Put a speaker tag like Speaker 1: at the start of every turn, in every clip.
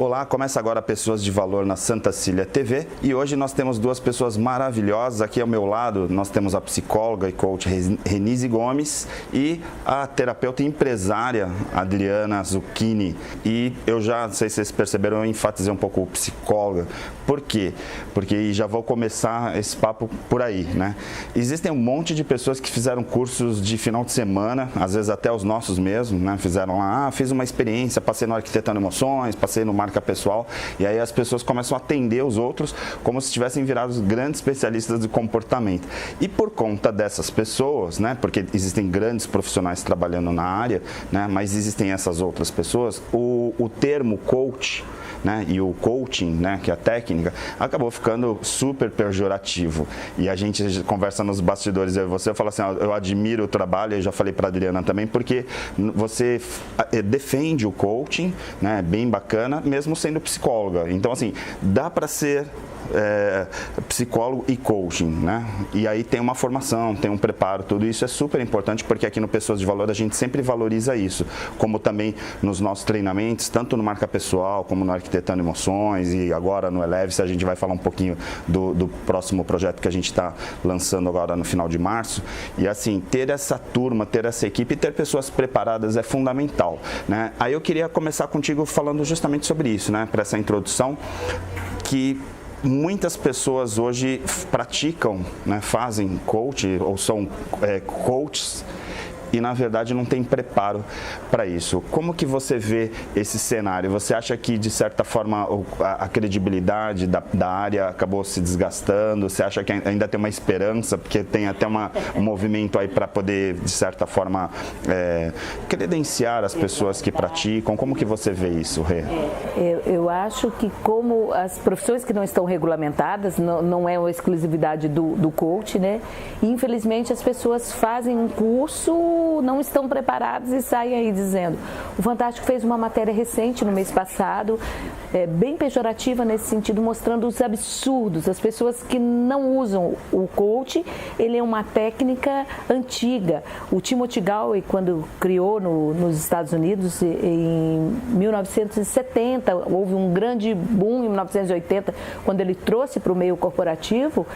Speaker 1: Olá, começa agora Pessoas de Valor na Santa Cília TV e hoje nós temos duas pessoas maravilhosas. Aqui ao meu lado nós temos a psicóloga e coach Renise Gomes e a terapeuta e empresária Adriana Zucchini. E eu já, não sei se vocês perceberam, eu enfatizei um pouco o psicóloga. Por quê? Porque já vou começar esse papo por aí, né? Existem um monte de pessoas que fizeram cursos de final de semana, às vezes até os nossos mesmos, né? Fizeram lá, fiz uma experiência, passei no Arquitetando Emoções, passei no Marca Pessoal, e aí as pessoas começam a atender os outros como se tivessem virado grandes especialistas de comportamento. E por conta dessas pessoas, né? Porque existem grandes profissionais trabalhando na área, né? Mas existem essas outras pessoas, o termo coach, né, e o coaching, né, que é a técnica, acabou ficando super pejorativo. E a gente conversa nos bastidores, eu e você, eu falo assim, eu admiro o trabalho, eu já falei para a Adriana também, porque você defende o coaching, né, bem bacana, mesmo sendo psicóloga. Então, assim, dá para ser psicólogo e coaching, né? E aí tem uma formação, tem um preparo, tudo isso é super importante, porque aqui no Pessoas de Valor a gente sempre valoriza isso, como também nos nossos treinamentos, tanto no Marca Pessoal, como no Arquitetando Emoções e agora no Eleve-se, a gente vai falar um pouquinho do próximo projeto que a gente está lançando agora no final de março. E assim, ter essa turma, ter essa equipe e ter pessoas preparadas é fundamental, né? Aí eu queria começar contigo falando justamente sobre isso, né? Para essa introdução, que muitas pessoas hoje praticam, né, fazem coach ou são coaches e na verdade não tem preparo para isso. Como que você vê esse cenário? Você acha que de certa forma a credibilidade da área acabou se desgastando? Você acha que ainda tem uma esperança? Porque tem até um movimento aí para poder de certa forma credenciar as pessoas que praticam. Como que você vê isso, Rê?
Speaker 2: Eu acho que como as profissões que não estão regulamentadas, não é uma exclusividade do coach, né? E, infelizmente as pessoas fazem um curso, não estão preparados e saem aí dizendo. O Fantástico fez uma matéria recente no mês passado, bem pejorativa nesse sentido, mostrando os absurdos. As pessoas que não usam o coach, ele é uma técnica antiga. O Timothy Gallwey, quando criou nos Estados Unidos em 1970, houve um grande boom em 1980, quando ele trouxe para o meio corporativo.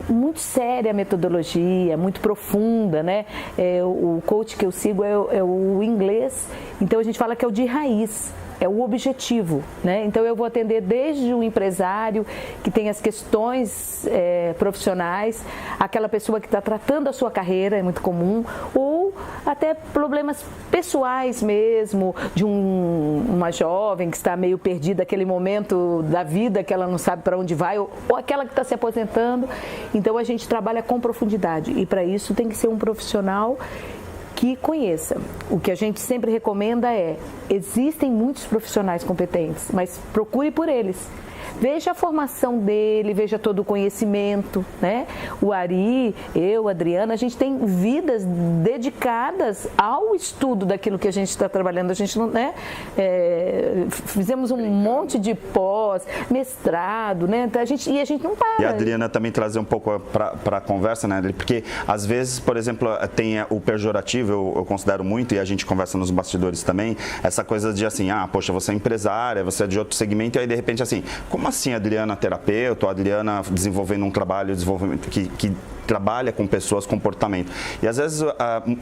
Speaker 2: Muito séria a metodologia, muito profunda, né? O coach que eu sigo é o inglês, então a gente fala que é o de raiz. É o objetivo, né? Então eu vou atender desde o empresário que tem as questões profissionais, aquela pessoa que está tratando a sua carreira, é muito comum, ou até problemas pessoais mesmo, de uma jovem que está meio perdida, aquele momento da vida que ela não sabe para onde vai, ou aquela que está se aposentando. Então a gente trabalha com profundidade e para isso tem que ser um profissional que conheça. O que a gente sempre recomenda existem muitos profissionais competentes, mas procure por eles. Veja a formação dele, veja todo o conhecimento, né? O Ari, eu, a Adriana, a gente tem vidas dedicadas ao estudo daquilo que a gente está trabalhando. A gente não, né? Fizemos um monte de pós, mestrado, né? A gente não para.
Speaker 1: E a Adriana também trazer um pouco para a conversa, né? Porque às vezes, por exemplo, tem o pejorativo, eu considero muito, e a gente conversa nos bastidores também, essa coisa de assim, poxa, você é empresária, você é de outro segmento, e aí de repente assim, como assim a Adriana terapeuta, ou a Adriana desenvolvendo um trabalho de desenvolvimento que trabalha com pessoas, comportamento. E às vezes,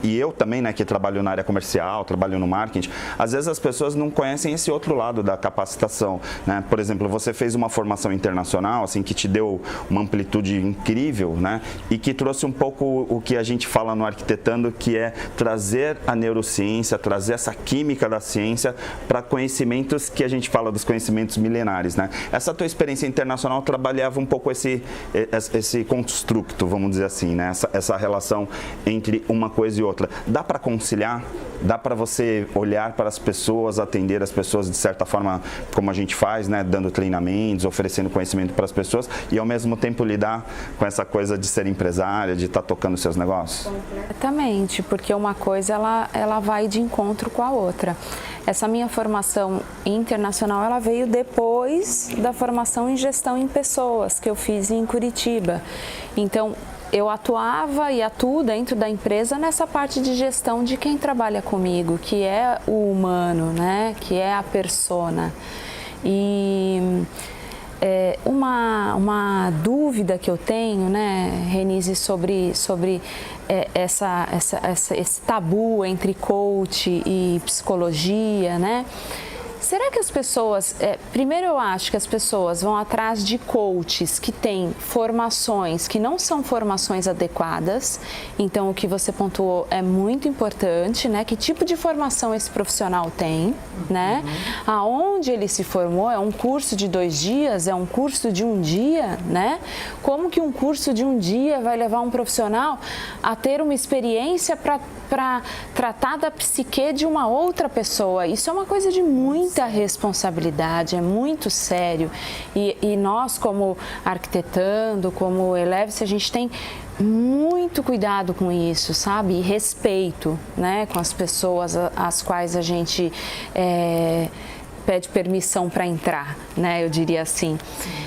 Speaker 1: e eu também, né, que trabalho na área comercial, trabalho no marketing, às vezes as pessoas não conhecem esse outro lado da capacitação, né? Por exemplo, você fez uma formação internacional, assim, que te deu uma amplitude incrível, né? E que trouxe um pouco o que a gente fala no Arquitetando, que é trazer a neurociência, trazer essa química da ciência para conhecimentos que a gente fala dos conhecimentos milenares, né? Essa tua experiência internacional trabalhava um pouco esse construto, vamos dizer assim, né? Essa relação entre uma coisa e outra. Dá para conciliar? Dá para você olhar para as pessoas, atender as pessoas de certa forma, como a gente faz, né? Dando treinamentos, oferecendo conhecimento para as pessoas e ao mesmo tempo lidar com essa coisa de ser empresária, de estar tocando seus negócios?
Speaker 3: Completamente, porque uma coisa ela vai de encontro com a outra. Essa minha formação internacional, ela veio depois da formação em gestão em pessoas que eu fiz em Curitiba. Então, eu atuava e atuo dentro da empresa nessa parte de gestão de quem trabalha comigo, que é o humano, né? Que é a persona. E uma dúvida que eu tenho, né, Renise, sobre esse tabu entre coach e psicologia, né? Será que as pessoas, primeiro eu acho que as pessoas vão atrás de coaches que têm formações que não são formações adequadas, então o que você pontuou é muito importante, né? Que tipo de formação esse profissional tem, né? Aonde ele se formou, é um curso de 2 dias, é um curso de 1 dia, né? Como que um curso de 1 dia vai levar um profissional a ter uma experiência para tratar da psique de uma outra pessoa? Isso é uma coisa de muita responsabilidade, é muito sério. E nós, como Arquitetando, como Eleve-se, a gente tem muito cuidado com isso, sabe? E respeito, né, com as pessoas às quais a gente pede permissão para entrar, né? Eu diria assim.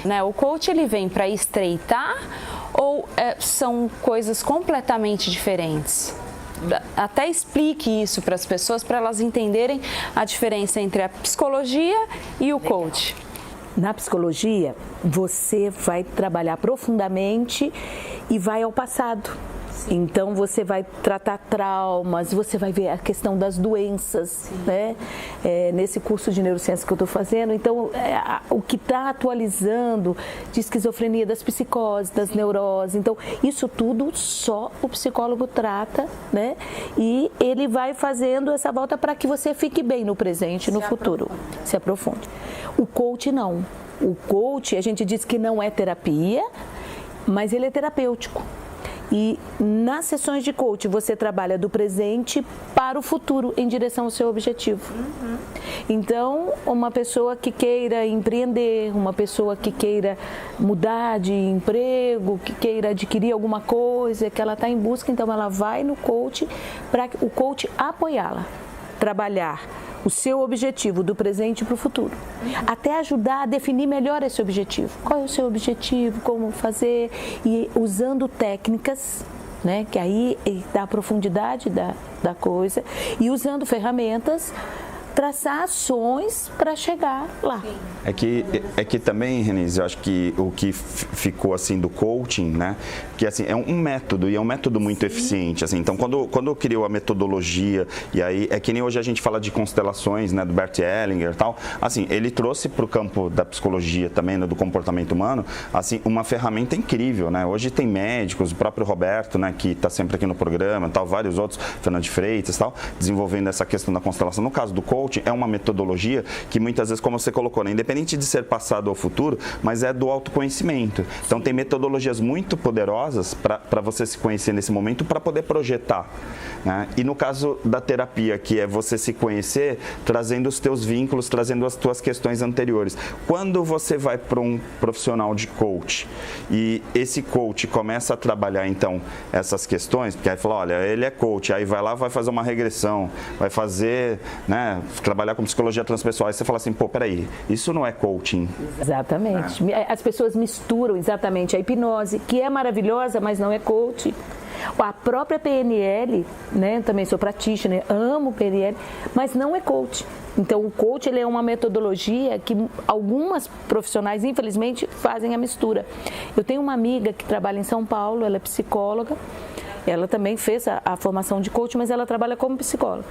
Speaker 3: Né? O coach, ele vem para estreitar ou são coisas completamente diferentes? Até explique isso para as pessoas, para elas entenderem a diferença entre a psicologia e o coach.
Speaker 2: Na psicologia, você vai trabalhar profundamente e vai ao passado. Então, você vai tratar traumas, você vai ver a questão das doenças, né? Nesse curso de neurociência que eu estou fazendo. Então, o que está atualizando de esquizofrenia, das psicoses, das neuroses. Então, isso tudo só o psicólogo trata, né? E ele vai fazendo essa volta para que você fique bem no presente e no futuro. Se aprofunde. O coach não. O coach, a gente diz que não é terapia, mas ele é terapêutico. E nas sessões de coach você trabalha do presente para o futuro, em direção ao seu objetivo. Então, uma pessoa que queira empreender, uma pessoa que queira mudar de emprego, que queira adquirir alguma coisa, que ela está em busca, então ela vai no coach para o coach apoiá-la, trabalhar o seu objetivo do presente para o futuro. Até ajudar a definir melhor esse objetivo. Qual é o seu objetivo, como fazer, e usando técnicas, né, que aí dá a profundidade da coisa, e usando ferramentas, traçar ações para chegar lá.
Speaker 1: É que também, Renise, eu acho que o que ficou assim do coaching, né, que assim é um método, e é um método muito eficiente, assim. Então, quando criou a metodologia, e aí é que nem hoje a gente fala de constelações, né, do Bert Hellinger e tal, assim, ele trouxe para o campo da psicologia também, né, do comportamento humano, assim, uma ferramenta incrível, né? Hoje tem médicos, o próprio Roberto, né, que está sempre aqui no programa, tal, vários outros, Fernando de Freitas, tal, desenvolvendo essa questão da constelação. No caso do coaching, é uma metodologia que muitas vezes, como você colocou, né, independente de ser passado ao futuro, mas é do autoconhecimento. Então tem metodologias muito poderosas para você se conhecer nesse momento, para poder projetar, né? E no caso da terapia, que é você se conhecer, trazendo os teus vínculos, trazendo as tuas questões anteriores. Quando você vai para um profissional de coach e esse coach começa a trabalhar então essas questões, porque aí fala, olha, ele é coach, aí vai lá, vai fazer uma regressão, vai fazer, né, trabalhar com psicologia transpessoal, aí você fala assim, pô, peraí, isso não é coaching.
Speaker 2: Exatamente. As pessoas misturam exatamente a hipnose, que é maravilhosa, mas não é coaching. A própria PNL, né, também sou practitioner, amo PNL, mas não é coaching. Então, o coach, ele é uma metodologia que algumas profissionais, infelizmente, fazem a mistura. Eu tenho uma amiga que trabalha em São Paulo, ela é psicóloga, ela também fez a formação de coach, mas ela trabalha como psicóloga.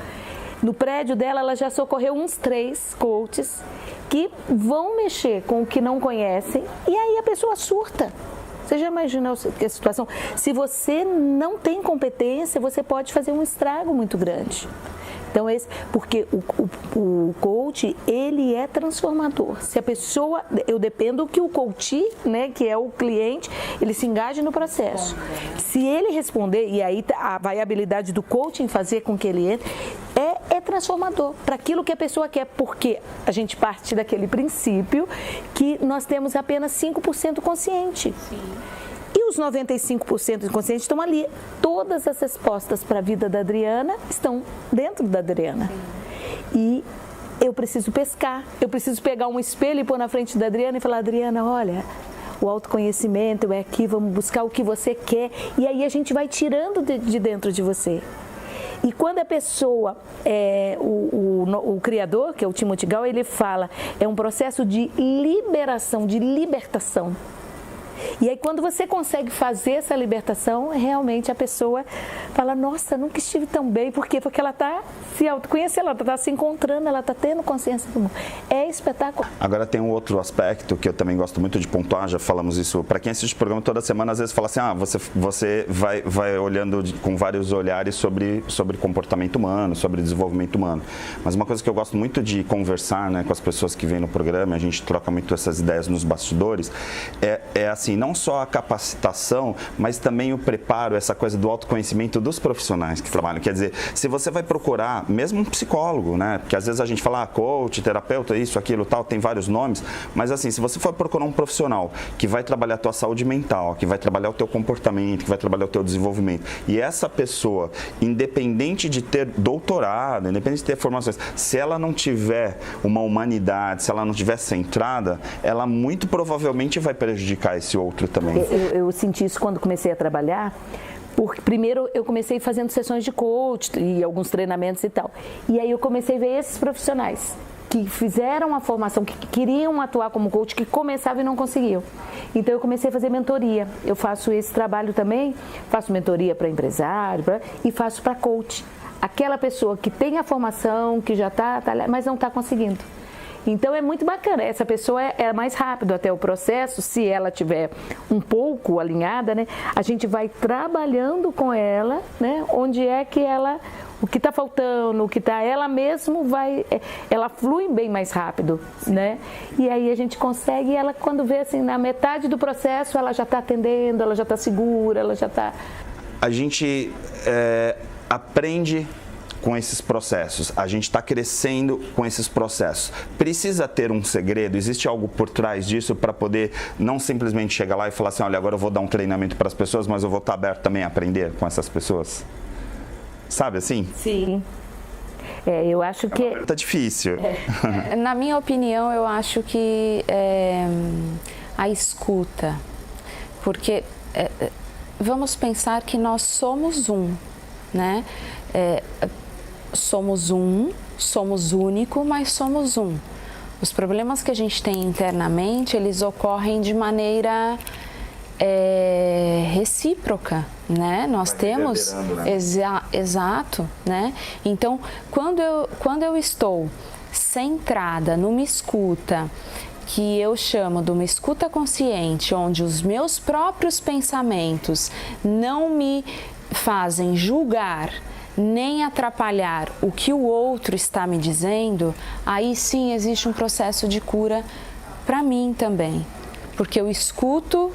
Speaker 2: No prédio dela, ela já socorreu uns 3 coaches que vão mexer com o que não conhecem, e aí a pessoa surta. Você já imaginou a situação? Se você não tem competência, você pode fazer um estrago muito grande. Então, porque o coach, ele é transformador. Se a pessoa, eu dependo que o coach, né, que é o cliente, ele se engaje no processo. Se ele responder, e aí vai a habilidade do coaching fazer com que ele entre, é transformador para aquilo que a pessoa quer, porque a gente parte daquele princípio que nós temos apenas 5% consciente. Sim. E os 95% inconscientes estão ali. Todas as respostas para a vida da Adriana estão dentro da Adriana. E eu preciso pescar, eu preciso pegar um espelho e pôr na frente da Adriana e falar, Adriana, olha, o autoconhecimento é aqui, vamos buscar o que você quer. E aí a gente vai tirando de dentro de você. E quando a pessoa, o criador, que é o Timothy Gall, ele fala, é um processo de liberação, de libertação. E aí quando você consegue fazer essa libertação, realmente a pessoa fala, nossa, nunca estive tão bem. Por quê? Porque ela está se autoconhecendo, ela está se encontrando, ela está tendo consciência do mundo. É espetacular.
Speaker 1: Agora tem um outro aspecto que eu também gosto muito de pontuar, já falamos isso, para quem assiste o programa toda semana, às vezes fala assim, você vai olhando com vários olhares sobre comportamento humano, sobre desenvolvimento humano. Mas uma coisa que eu gosto muito de conversar, né, com as pessoas que vêm no programa, a gente troca muito essas ideias nos bastidores, é assim, não só a capacitação, mas também o preparo, essa coisa do autoconhecimento dos profissionais que trabalham. Quer dizer, se você vai procurar, mesmo um psicólogo, né? Porque às vezes a gente fala coach, terapeuta, isso, aquilo, tal, tem vários nomes, mas assim, se você for procurar um profissional que vai trabalhar a tua saúde mental, que vai trabalhar o teu comportamento, que vai trabalhar o teu desenvolvimento, e essa pessoa, independente de ter doutorado, independente de ter formações, se ela não tiver uma humanidade, se ela não tiver centrada, ela muito provavelmente vai prejudicar esse outro também.
Speaker 2: Eu senti isso quando comecei a trabalhar, porque primeiro eu comecei fazendo sessões de coach e alguns treinamentos e tal. E aí eu comecei a ver esses profissionais que fizeram a formação, que queriam atuar como coach, que começavam e não conseguiam. Então eu comecei a fazer mentoria. Eu faço esse trabalho também, faço mentoria para empresário e faço para coach. Aquela pessoa que tem a formação, que já está, mas não está conseguindo. Então é muito bacana, essa pessoa é mais rápido até o processo, se ela tiver um pouco alinhada, né? A gente vai trabalhando com ela, né? Onde é que ela, o que está faltando, o que está, ela mesmo ela flui bem mais rápido, né? E aí a gente consegue, ela quando vê assim, na metade do processo, ela já está atendendo, ela já está segura, ela já está...
Speaker 1: A gente aprende com esses processos, a gente está crescendo com esses processos. Precisa ter um segredo? Existe algo por trás disso para poder não simplesmente chegar lá e falar assim, olha, agora eu vou dar um treinamento para as pessoas, mas eu vou estar aberto também a aprender com essas pessoas? Sabe assim?
Speaker 2: Sim. Eu acho que...
Speaker 1: Tá difícil.
Speaker 3: Na minha opinião, eu acho que a escuta, porque vamos pensar que nós somos um, né? Somos único, mas somos um. Os problemas que a gente tem internamente, eles ocorrem de maneira recíproca, né? Nós temos... Né? Exato, né? Então, quando eu estou centrada numa escuta, que eu chamo de uma escuta consciente, onde os meus próprios pensamentos não me fazem julgar, nem atrapalhar o que o outro está me dizendo, aí sim existe um processo de cura para mim também. Porque eu escuto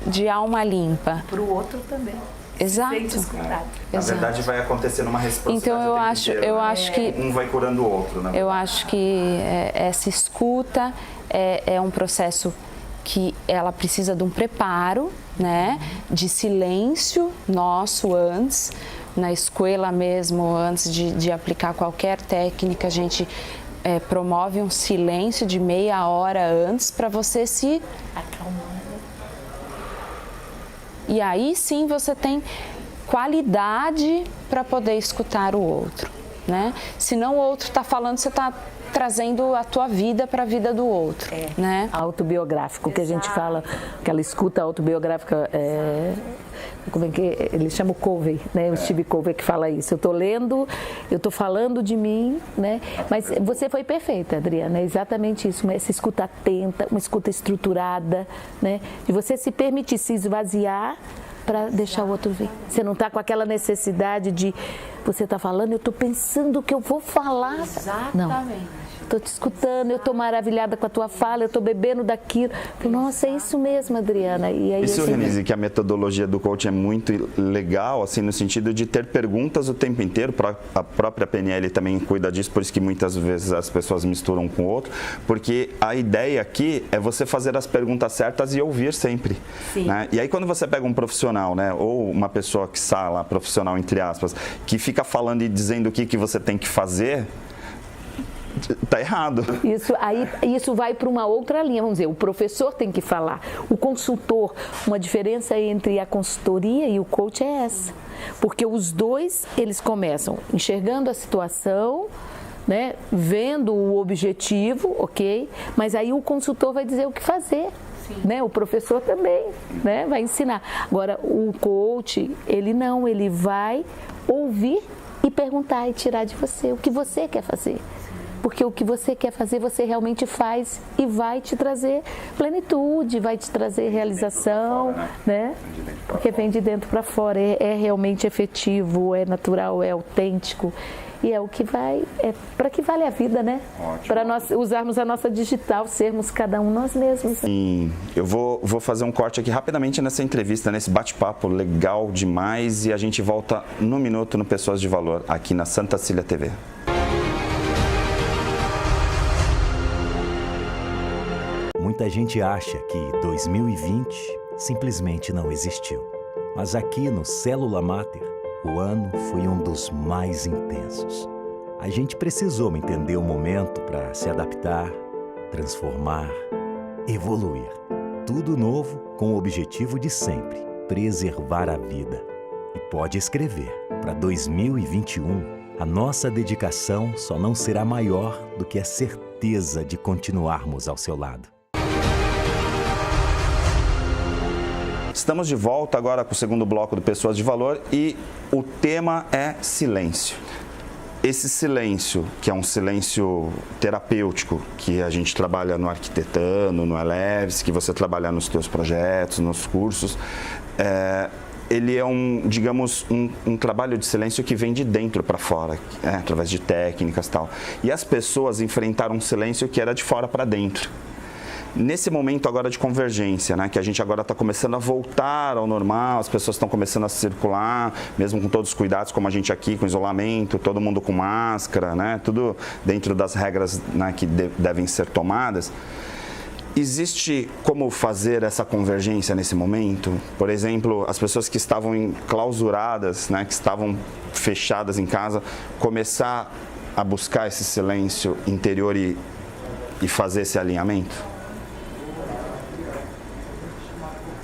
Speaker 3: de alma limpa.
Speaker 2: Para o outro também.
Speaker 3: Exato.
Speaker 1: Na verdade vai acontecer numa reciprocidade.
Speaker 3: Então eu acho que
Speaker 1: um vai curando o outro, né?
Speaker 3: Eu acho que essa escuta é um processo que ela precisa de um preparo, né, de silêncio nosso antes. Na escola mesmo, antes de aplicar qualquer técnica, a gente promove um silêncio de meia hora antes para você se acalmar. E aí sim você tem qualidade para poder escutar o outro, né? Se não o outro está falando, você está trazendo a tua vida para a vida do outro, né?
Speaker 2: Autobiográfico, que a gente fala, aquela escuta autobiográfica, como é que ele chama o Covey, né? O Steve Covey que fala isso. Eu estou lendo, eu estou falando de mim, né? Mas você foi perfeita, Adriana, é exatamente isso. Essa escuta atenta, uma escuta estruturada, né? De você se permitir se esvaziar para deixar o outro vir. Você não está com aquela necessidade de você está falando, eu estou pensando o que eu vou falar.
Speaker 3: Exatamente.
Speaker 2: Não. Estou te escutando, eu estou maravilhada com a tua fala, eu estou bebendo daquilo. Nossa, é isso mesmo, Adriana. E aí,
Speaker 1: isso, Renise, que a metodologia do coaching é muito legal, assim, no sentido de ter perguntas o tempo inteiro. A própria PNL também cuida disso, por isso que muitas vezes as pessoas misturam um com o outro, porque a ideia aqui é você fazer as perguntas certas e ouvir sempre. Sim. Né? E aí quando você pega um profissional, né, ou uma pessoa que está lá, profissional entre aspas, que fica falando e dizendo o que você tem que fazer, tá errado.
Speaker 2: Isso vai para uma outra linha, vamos dizer, o professor tem que falar, o consultor, uma diferença entre a consultoria e o coach é essa, porque os dois, eles começam enxergando a situação, né, vendo o objetivo, ok, mas aí o consultor vai dizer o que fazer. Né? O professor também, né? Vai ensinar. Agora, o coach, ele vai ouvir e perguntar e tirar de você o que você quer fazer. Porque o que você quer fazer, você realmente faz e vai te trazer plenitude, vai te trazer realização, né? Porque vem de dentro para fora, é realmente efetivo, é natural, é autêntico. E é o que para que vale a vida, né? Para nós usarmos a nossa digital, sermos cada um nós mesmos.
Speaker 1: Eu vou fazer um corte aqui rapidamente nessa entrevista, nesse bate-papo legal demais, e a gente volta no minuto no Pessoas de Valor, aqui na Santa Cília TV.
Speaker 4: Muita gente acha que 2020 simplesmente não existiu. Mas aqui no Célula Mater, o ano foi um dos mais intensos. A gente precisou entender o momento para se adaptar, transformar, evoluir. Tudo novo com o objetivo de sempre preservar a vida. E pode escrever, para 2021, a nossa dedicação só não será maior do que a certeza de continuarmos ao seu lado.
Speaker 1: Estamos de volta agora com o segundo bloco do Pessoas de Valor e o tema é silêncio. Esse silêncio, que é um silêncio terapêutico, que a gente trabalha no Arquitetando, no Eleves, que você trabalha nos teus projetos, nos cursos, ele é um trabalho de silêncio que vem de dentro para fora, através de técnicas e tal. E as pessoas enfrentaram um silêncio que era de fora para dentro. Nesse momento agora de convergência, né, que a gente agora está começando a voltar ao normal, as pessoas estão começando a circular, mesmo com todos os cuidados, como a gente aqui, com isolamento, todo mundo com máscara, né, tudo dentro das regras, né, que devem ser tomadas. Existe como fazer essa convergência nesse momento? Por exemplo, as pessoas que estavam enclausuradas, né, que estavam fechadas em casa, começar a buscar esse silêncio interior e fazer esse alinhamento?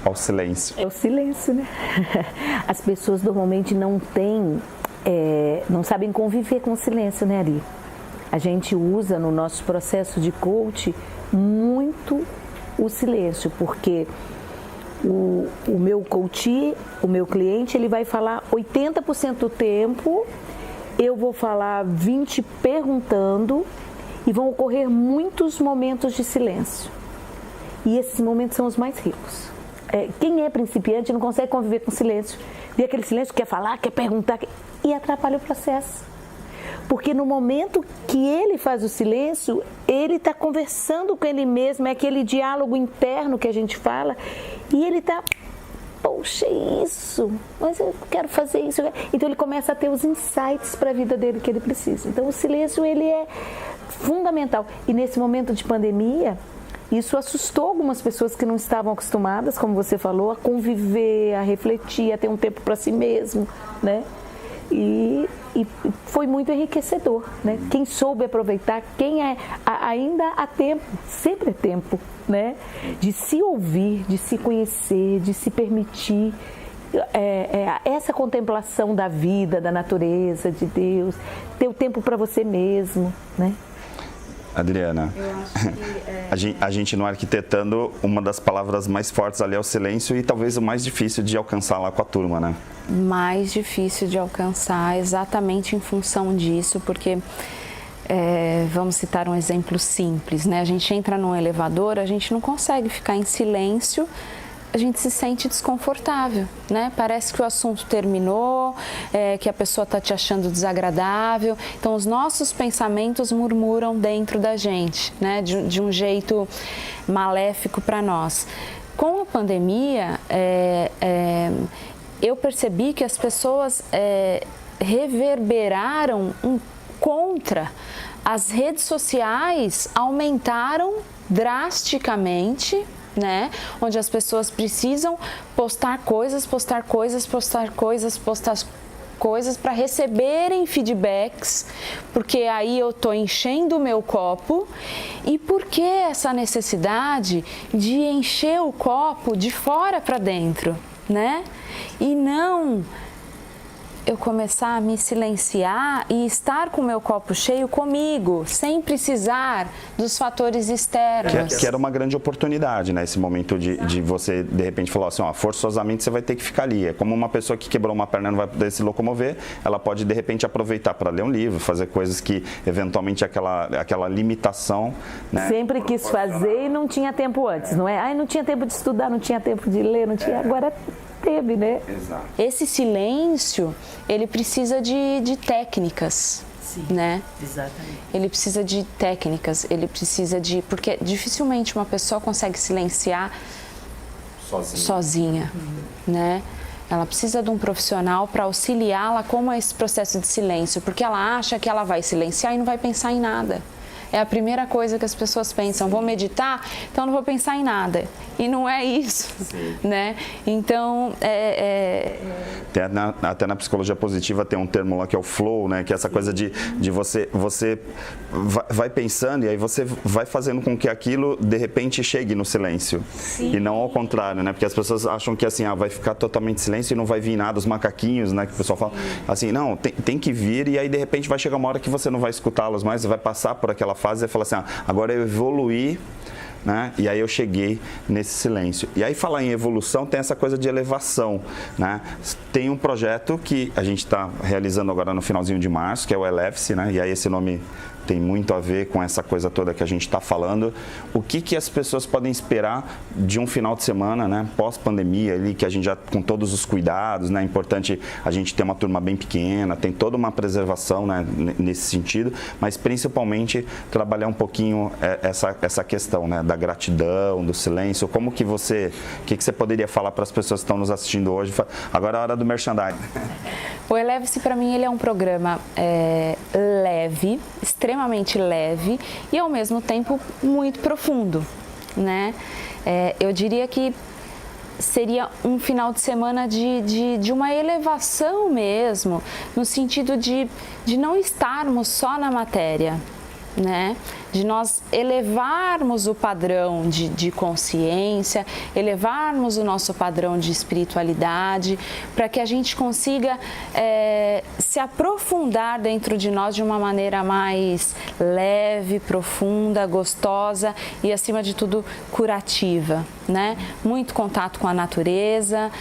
Speaker 1: Ao silêncio.
Speaker 2: É o silêncio, né? As pessoas normalmente não sabem conviver com o silêncio, né, Ari? A gente usa no nosso processo de coach muito o silêncio, porque o meu coach, o meu cliente, ele vai falar 80% do tempo, eu vou falar 20% perguntando e vão ocorrer muitos momentos de silêncio. E esses momentos são os mais ricos. Quem é principiante não consegue conviver com silêncio. Vê aquele silêncio, quer falar, quer perguntar, e atrapalha o processo. Porque no momento que ele faz o silêncio, ele está conversando com ele mesmo, é aquele diálogo interno que a gente fala, e ele está, poxa, é isso, mas eu quero fazer isso. Então ele começa a ter os insights para a vida dele que ele precisa. Então o silêncio, ele é fundamental. E nesse momento de pandemia, isso assustou algumas pessoas que não estavam acostumadas, como você falou, a conviver, a refletir, a ter um tempo para si mesmo, né? E foi muito enriquecedor, né? Quem soube aproveitar, ainda há tempo, sempre é tempo, né? De se ouvir, de se conhecer, de se permitir essa contemplação da vida, da natureza, de Deus, ter o tempo para você mesmo, né?
Speaker 1: Adriana, a gente no Arquitetando, uma das palavras mais fortes ali é o silêncio e talvez o mais difícil de alcançar lá com a turma, né?
Speaker 3: Mais difícil de alcançar, exatamente em função disso, porque vamos citar um exemplo simples, né? A gente entra num elevador, a gente não consegue ficar em silêncio, a gente se sente desconfortável, né? Parece que o assunto terminou, que a pessoa está te achando desagradável. Então, os nossos pensamentos murmuram dentro da gente, né? De um jeito maléfico para nós. Com a pandemia, eu percebi que as pessoas reverberaram contra. As redes sociais aumentaram drasticamente, né? Onde as pessoas precisam postar coisas, coisas para receberem feedbacks, porque aí eu estou enchendo o meu copo. E por que essa necessidade de encher o copo de fora para dentro, né? E não eu começar a me silenciar e estar com o meu copo cheio comigo, sem precisar dos fatores externos.
Speaker 1: Que era uma grande oportunidade, né? Esse momento de você, de repente, falar assim, ó, forçosamente você vai ter que ficar ali. É como uma pessoa que quebrou uma perna e não vai poder se locomover, ela pode, de repente, aproveitar para ler um livro, fazer coisas que, eventualmente, aquela limitação, né?
Speaker 2: Sempre quis fazer e não tinha tempo antes, não é? Ai, não tinha tempo de estudar, não tinha tempo de ler, não tinha... Agora... teve, né?
Speaker 1: Exato.
Speaker 3: Esse silêncio, ele precisa de técnicas, sim, né?
Speaker 2: Exatamente.
Speaker 3: Ele precisa de técnicas, ele precisa de... Porque dificilmente uma pessoa consegue silenciar sozinha, né? Ela precisa de um profissional para auxiliá-la como é esse processo de silêncio, porque ela acha que ela vai silenciar e não vai pensar em nada. É a primeira coisa que as pessoas pensam, vou meditar, então não vou pensar em nada. E não é isso, né? Então,
Speaker 1: Até na psicologia positiva tem um termo lá que é o flow, né? Que é essa coisa de você vai pensando e aí você vai fazendo com que aquilo, de repente, chegue no silêncio. Sim. E não ao contrário, né? Porque as pessoas acham que assim, vai ficar totalmente silêncio e não vai vir nada, os macaquinhos, né? Que o pessoal fala, assim, não, tem que vir e aí, de repente, vai chegar uma hora que você não vai escutá-los mais, você vai passar por aquela fase e falar assim, agora eu evoluí, né? E aí eu cheguei nesse silêncio. E aí falar em evolução tem essa coisa de elevação, né? Tem um projeto que a gente está realizando agora no finalzinho de março, que é o Eleve-se, né? E aí esse nome tem muito a ver com essa coisa toda que a gente está falando. O que as pessoas podem esperar de um final de semana, né? Pós-pandemia, ali, que a gente já, com todos os cuidados, né? É importante a gente ter uma turma bem pequena, tem toda uma preservação, né? Nesse sentido, mas principalmente trabalhar um pouquinho essa questão, né? Da gratidão, do silêncio. Como que você, o que você poderia falar para as pessoas que estão nos assistindo hoje? Agora é a hora do merchandising.
Speaker 3: O Eleve-se, para mim, ele é um programa leve, extremamente leve e, ao mesmo tempo, muito profundo, né? Eu diria que seria um final de semana de uma elevação mesmo, no sentido de não estarmos só na matéria, né? De nós elevarmos o padrão de consciência, elevarmos o nosso padrão de espiritualidade, para que a gente consiga se aprofundar dentro de nós de uma maneira mais leve, profunda, gostosa e, acima de tudo, curativa, né? Muito contato com a natureza,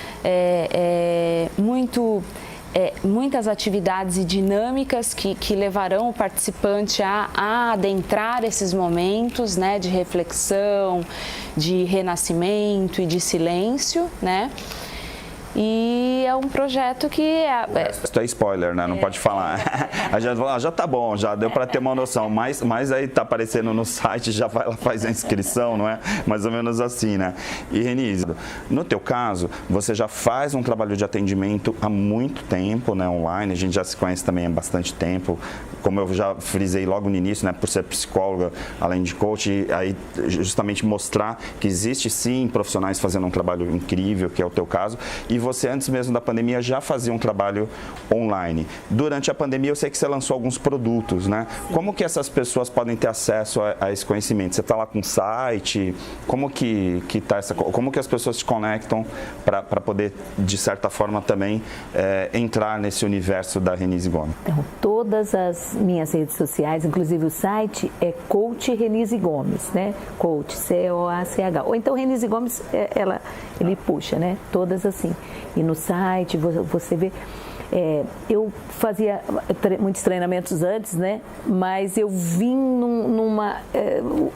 Speaker 3: muitas atividades e dinâmicas que levarão o participante a adentrar esses momentos, né, de reflexão, de renascimento e de silêncio, né? E é um projeto que
Speaker 1: Isso é spoiler, né? Não pode falar. Já tá bom, já deu para ter uma noção. Mas aí tá aparecendo no site, já vai lá, faz a inscrição, não é? Mais ou menos assim, né? E Renise, no teu caso, você já faz um trabalho de atendimento há muito tempo, né? Online, a gente já se conhece também há bastante tempo. Como eu já frisei logo no início, né? Por ser psicóloga, além de coach, e aí justamente mostrar que existe sim profissionais fazendo um trabalho incrível, que é o teu caso. E você, antes mesmo da pandemia, já fazia um trabalho online. Durante a pandemia, eu sei que você lançou alguns produtos, né? Sim. Como que essas pessoas podem ter acesso a esse conhecimento? Você está lá com um site? Como que tá como que as pessoas se conectam para poder, de certa forma, também entrar nesse universo da Renise Gomes?
Speaker 2: Então, todas as minhas redes sociais, inclusive o site, é Coach Renise Gomes, né? Coach, C-O-A-C-H. Ou então Renise Gomes, ele puxa, né? Todas assim. E no site você vê, eu fazia muitos treinamentos antes, né? Mas eu vim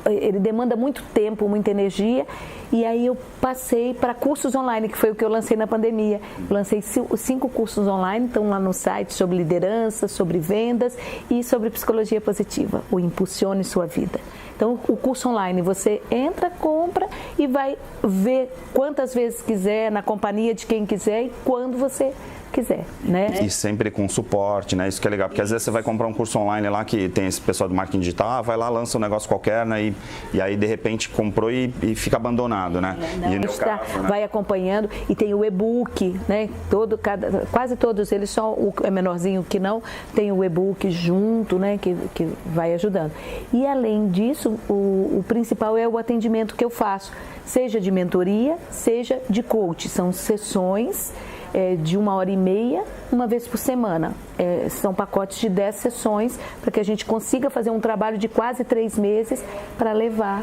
Speaker 2: ele demanda muito tempo, muita energia, e aí eu passei para cursos online, que foi o que eu lancei na pandemia. Eu lancei 5 cursos online, estão lá no site, sobre liderança, sobre vendas e sobre psicologia positiva, o Impulsione Sua Vida. Então, o curso online, você entra, compra e vai ver quantas vezes quiser, na companhia de quem quiser e quando você quiser, né?
Speaker 1: E sempre com suporte, né? Isso que é legal, porque às vezes você vai comprar um curso online lá que tem esse pessoal do marketing digital, vai lá, lança um negócio qualquer, né? E aí, de repente, comprou e fica abandonado, né?
Speaker 2: Não, a gente vai acompanhando e tem o e-book, né? Quase todos eles, só o menorzinho que não, tem o e-book junto, né? Que vai ajudando. E além disso, o principal é o atendimento que eu faço, seja de mentoria, seja de coach. São sessões de 1h30, uma vez por semana. São pacotes de 10 sessões para que a gente consiga fazer um trabalho de quase 3 meses para levar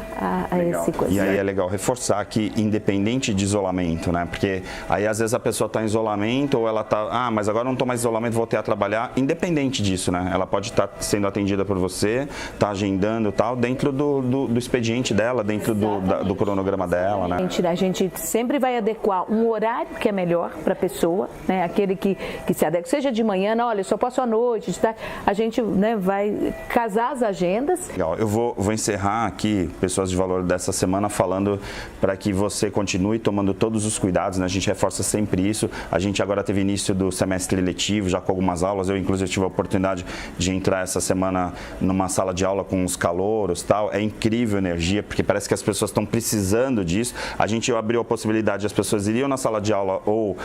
Speaker 2: a esse coisa.
Speaker 1: E aí é legal reforçar que independente de isolamento, né? Porque aí às vezes a pessoa está em isolamento ou ela está, mas agora não estou mais em isolamento, voltei a trabalhar. Independente disso, né? Ela pode estar sendo atendida por você, está agendando tal, dentro do expediente dela, dentro do cronograma dela, né?
Speaker 2: A gente sempre vai adequar um horário que é melhor para a pessoa, né? Aquele que se adequa, seja de manhã, não, olha, eu só posso à noite, tá? A gente, né, vai casar as agendas.
Speaker 1: Legal, eu vou encerrar aqui, Pessoas de Valor dessa semana, falando para que você continue tomando todos os cuidados, né? A gente reforça sempre isso. A gente agora teve início do semestre letivo, já com algumas aulas. Eu, inclusive, tive a oportunidade de entrar essa semana numa sala de aula com os calouros, tal. É incrível a energia, porque parece que as pessoas estão precisando disso. A gente abriu a possibilidade, as pessoas iriam na sala de aula ou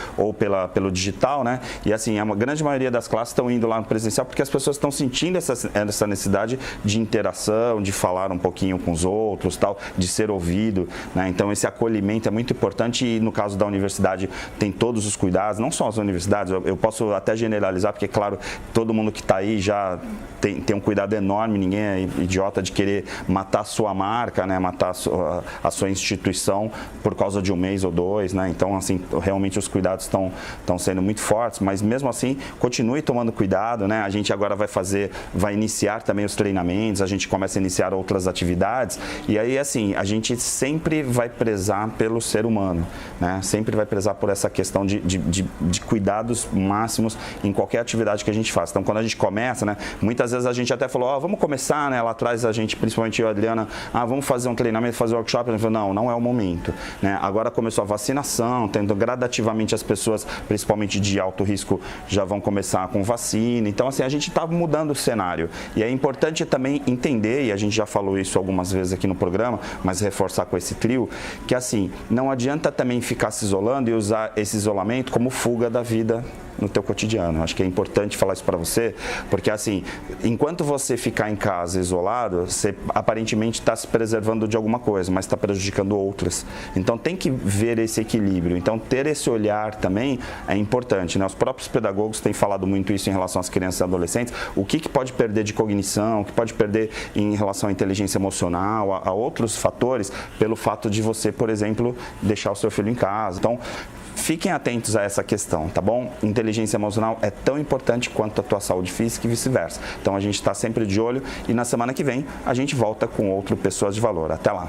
Speaker 1: pelo digital, né? E assim, a grande maioria das classes estão indo lá no presencial porque as pessoas estão sentindo essa necessidade de interação, de falar um pouquinho com os outros, tal, de ser ouvido, né? Então esse acolhimento é muito importante e no caso da universidade tem todos os cuidados, não só as universidades, eu posso até generalizar porque, claro, todo mundo que está aí já tem um cuidado enorme, ninguém é idiota de querer matar a sua marca, né? Matar a sua instituição por causa de 1 mês ou 2, né? Então, assim, realmente os cuidados estão sendo muito fortes, mas mesmo assim, continue tomando cuidado, né? A gente agora vai iniciar também os treinamentos, a gente começa a iniciar outras atividades e aí, assim, a gente sempre vai prezar pelo ser humano, né? Sempre vai prezar por essa questão de cuidados máximos em qualquer atividade que a gente faça. Então, quando a gente começa, né? Muitas vezes a gente até falou, vamos começar, né? Lá atrás a gente, principalmente eu e a Adriana, vamos fazer um treinamento, fazer um workshop. A gente falou, não é o momento, né? Agora começou a vacinação, tendo gradativamente as pessoas, principalmente de alto risco, já vão começar com vacina. Então, assim, a gente está mudando o cenário. E é importante também entender, e a gente já falou isso algumas vezes aqui no programa, mas reforçar com esse trio, que assim, não adianta também ficar se isolando e usar esse isolamento como fuga da vida no teu cotidiano. Acho que é importante falar isso para você, porque assim, enquanto você ficar em casa isolado, você aparentemente está se preservando de alguma coisa, mas está prejudicando outras. Então tem que ver esse equilíbrio. Então ter esse olhar também é importante, né? Os próprios pedagogos têm falado muito isso em relação às crianças e adolescentes, o que pode perder de cognição, o que pode perder em relação à inteligência emocional, a outros fatores, pelo fato de você, por exemplo, deixar o seu filho em casa. Então, fiquem atentos a essa questão, tá bom? Inteligência emocional é tão importante quanto a tua saúde física e vice-versa. Então a gente está sempre de olho e na semana que vem a gente volta com outro Pessoas de Valor. Até lá!